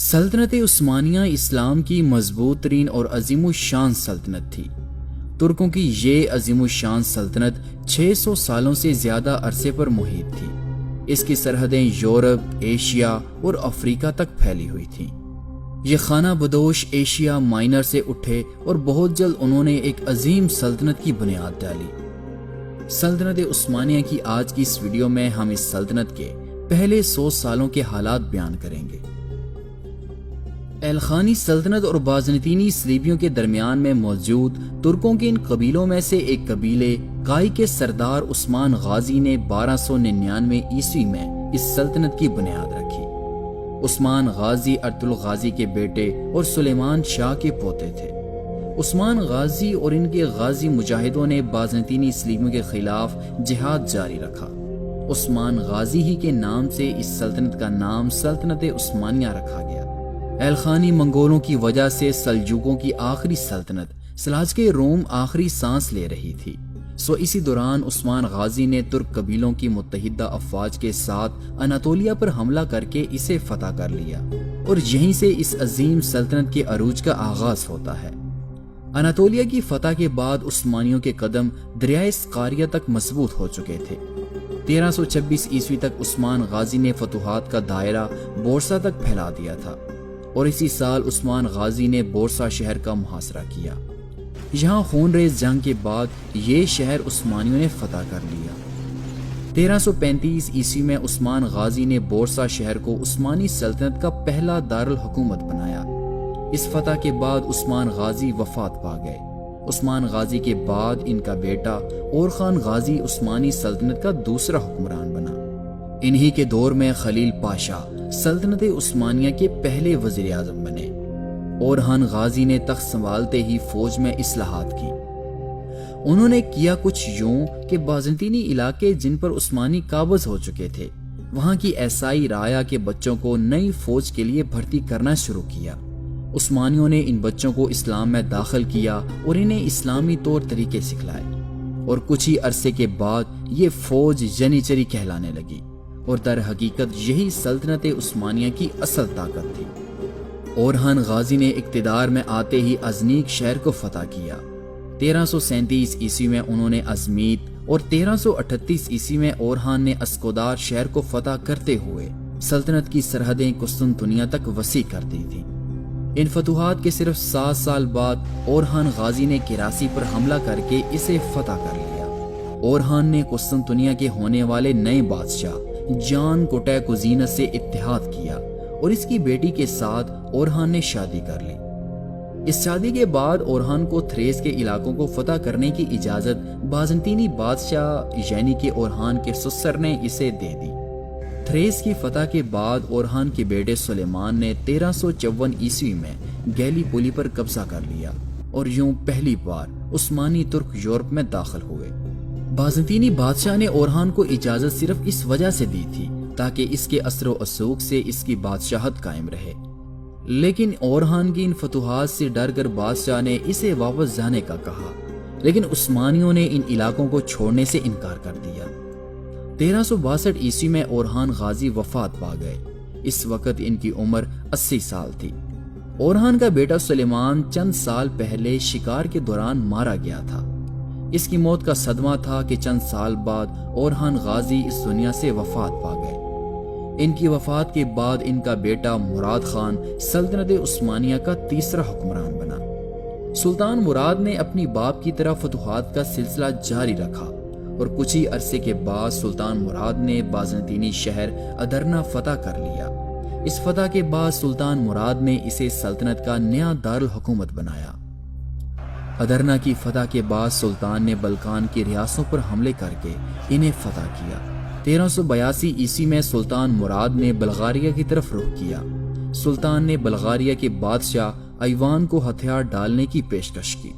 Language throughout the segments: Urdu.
سلطنت عثمانیہ اسلام کی مضبوط ترین اور عظیم الشان سلطنت تھی۔ ترکوں کی یہ عظیم الشان سلطنت 600 سالوں سے زیادہ عرصے پر محیط تھی۔ اس کی سرحدیں یورپ، ایشیا اور افریقہ تک پھیلی ہوئی تھیں۔ یہ خانہ بدوش ایشیا مائنر سے اٹھے اور بہت جلد انہوں نے ایک عظیم سلطنت کی بنیاد ڈالی۔ سلطنت عثمانیہ کی آج کی اس ویڈیو میں ہم اس سلطنت کے پہلے 100 سالوں کے حالات بیان کریں گے۔ ایلخانی سلطنت اور بازنطینی صلیبیوں کے درمیان میں موجود ترکوں کے ان قبیلوں میں سے ایک قبیلے کائی کے سردار عثمان غازی نے 1299 عیسوی میں اس سلطنت کی بنیاد رکھی۔ عثمان غازی ارطغرل غازی کے بیٹے اور سلیمان شاہ کے پوتے تھے۔ عثمان غازی اور ان کے غازی مجاہدوں نے بازنطینی صلیبیوں کے خلاف جہاد جاری رکھا۔ عثمان غازی ہی کے نام سے اس سلطنت کا نام سلطنت عثمانیہ رکھا گیا۔ ایلخانی منگولوں کی وجہ سے سلجوقوں کی آخری سلطنت سلاجقہ روم آخری سانس لے رہی تھی، اسی دوران عثمان غازی نے ترک قبیلوں کی متحدہ افواج کے ساتھ اناطولیہ پر حملہ کر کے اسے فتح کر لیا، اور یہیں سے اس عظیم سلطنت کے عروج کا آغاز ہوتا ہے۔ اناطولیہ کی فتح کے بعد عثمانیوں کے قدم دریائے سقاریہ تک مضبوط ہو چکے تھے۔ 1326 عیسوی تک عثمان غازی نے فتوحات کا دائرہ بورسا تک پھیلا دیا تھا، اور اسی سال عثمان غازی نے بورسا شہر کا محاصرہ کیا۔ یہاں خونریز جنگ کے بعد یہ شہر عثمانیوں نے فتح کر لیا۔ 1335 عیسوی میں عثمان غازی نے بورسا شہر کو عثمانی سلطنت کا پہلا دارالحکومت بنایا۔ اس فتح کے بعد عثمان غازی وفات پا گئے۔ عثمان غازی کے بعد ان کا بیٹا اور خان غازی عثمانی سلطنت کا دوسرا حکمران بنا۔ انہی کے دور میں خلیل پاشا سلطنت عثمانیہ کے پہلے وزیر اعظم بنے۔ اورحان غازی نے تخت سنبھالتے ہی فوج میں اصلاحات کی۔ انہوں نے کیا کچھ یوں کہ بازنطینی علاقے جن پر عثمانی قابض ہو چکے تھے، وہاں کی عیسائی رعایا کے بچوں کو نئی فوج کے لیے بھرتی کرنا شروع کیا۔ عثمانیوں نے ان بچوں کو اسلام میں داخل کیا اور انہیں اسلامی طور طریقے سکھلائے، اور کچھ ہی عرصے کے بعد یہ فوج جنیچری کہلانے لگی، اور در حقیقت یہی سلطنت عثمانیہ کی اصل طاقت تھی۔ اورحان غازی نے اقتدار میں آتے ہی ازنیک شہر کو فتح کیا۔ 1337 عیسوی میں انہوں نے ازمیت اور 1338 عیسوی میں اورحان نے اسکودار شہر کو فتح کرتے ہوئے سلطنت کی سرحدیں قسطنطنیہ تک وسیع کر دی تھیں۔ ان فتوحات کے صرف 7 سال بعد اورحان غازی نے کراسی پر حملہ کر کے اسے فتح کر لیا۔ اورحان نے قسطنطنیہ کے ہونے والے نئے بادشاہ جان کوٹے کوزینس سے اتحاد کیا، اور اس کی بیٹی کے ساتھ اورحان نے شادی کر لی۔ اس شادی کے بعد اورحان کو تھریس کے علاقوں کو فتح کرنے کی اجازت بازنطینی بادشاہ یعنی کہ اورحان کے سسر نے اسے دے دی۔ تھریس کی فتح کے بعد اورحان کے بیٹے سلیمان نے 1354 عیسوی میں گیلی پولی پر قبضہ کر لیا، اور یوں پہلی بار عثمانی ترک یورپ میں داخل ہوئے۔ بازنطینی بادشاہ نے اورحان کو اجازت صرف اس وجہ سے دی تھی تاکہ اس کے اثر و رسوخ سے اس کی بادشاہت قائم رہے، لیکن اورحان کی ان فتوحات سے ڈر کر بادشاہ نے اسے واپس جانے کا کہا، لیکن عثمانیوں نے ان علاقوں کو چھوڑنے سے انکار کر دیا۔ 1362 عیسوی میں اورحان غازی وفات پا گئے۔ اس وقت ان کی عمر 80 سال تھی۔ اورحان کا بیٹا سلیمان چند سال پہلے شکار کے دوران مارا گیا تھا۔ اس کی موت کا صدمہ تھا کہ چند سال بعد اورحان غازی اس دنیا سے وفات پا گئے۔ ان کی وفات کے بعد ان کا بیٹا مراد خان سلطنت عثمانیہ کا تیسرا حکمران بنا۔ سلطان مراد نے اپنی باپ کی طرح فتوحات کا سلسلہ جاری رکھا، اور کچھ ہی عرصے کے بعد سلطان مراد نے بازنطینی شہر ادرنا فتح کر لیا۔ اس فتح کے بعد سلطان مراد نے اسے سلطنت کا نیا دارالحکومت بنایا۔ ادرنا کی فتح کے بعد سلطان نے بلقان کی ریاستوں پر حملے کر کے انہیں فتح کیا۔ 1382 عیسوی میں سلطان مراد نے بلغاریہ کی طرف رخ کیا۔ سلطان نے بلغاریہ کے بادشاہ ایوان کو ہتھیار ڈالنے کی پیشکش کی،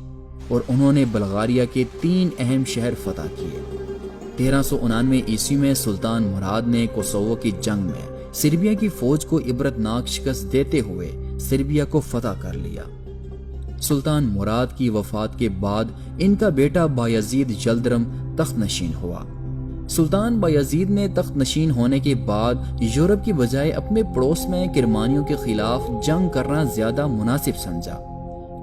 اور انہوں نے بلغاریہ کے 3 اہم شہر فتح کیے۔ 1399 عیسوی میں سلطان مراد نے کوسوو کی جنگ میں سربیا کی فوج کو عبرتناک شکست دیتے ہوئے سربیا کو فتح کر لیا۔ سلطان مراد کی وفات کے بعد ان کا بیٹا بایزید یلدرم تخت نشین ہوا۔ سلطان بایزید نے تخت نشین ہونے کے بعد یورپ کی بجائے اپنے پڑوس میں کرمانیوں کے خلاف جنگ کرنا زیادہ مناسب سمجھا۔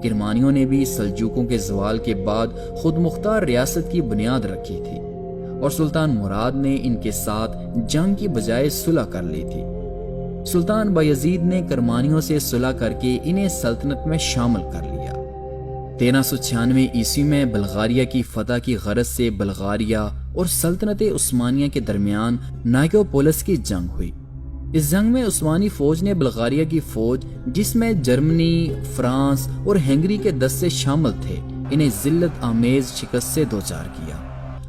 کرمانیوں نے بھی سلجوقوں کے زوال کے بعد خود مختار ریاست کی بنیاد رکھی تھی اور سلطان مراد نے ان کے ساتھ جنگ کی بجائے صلح کر لی تھی۔ سلطان بایزید نے کرمانیوں سے صلح کر کے انہیں سلطنت میں شامل کر لیا۔ 1396 عیسوی میں بلغاریہ کی فتح کی غرض سے بلغاریہ اور سلطنت عثمانیہ کے درمیان نائکوپولس کی جنگ ہوئی۔ اس جنگ میں عثمانی فوج نے بلغاریہ کی فوج، جس میں جرمنی، فرانس اور ہنگری کے دستے شامل تھے، انہیں ذلت آمیز شکست سے دوچار کیا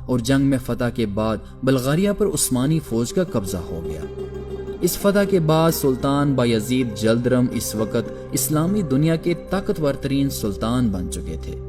اور جنگ میں فتح کے بعد بلغاریہ پر عثمانی فوج کا قبضہ ہو گیا۔ اس فتح کے بعد سلطان بایزید جلدرم اس وقت اسلامی دنیا کے طاقتور ترین سلطان بن چکے تھے۔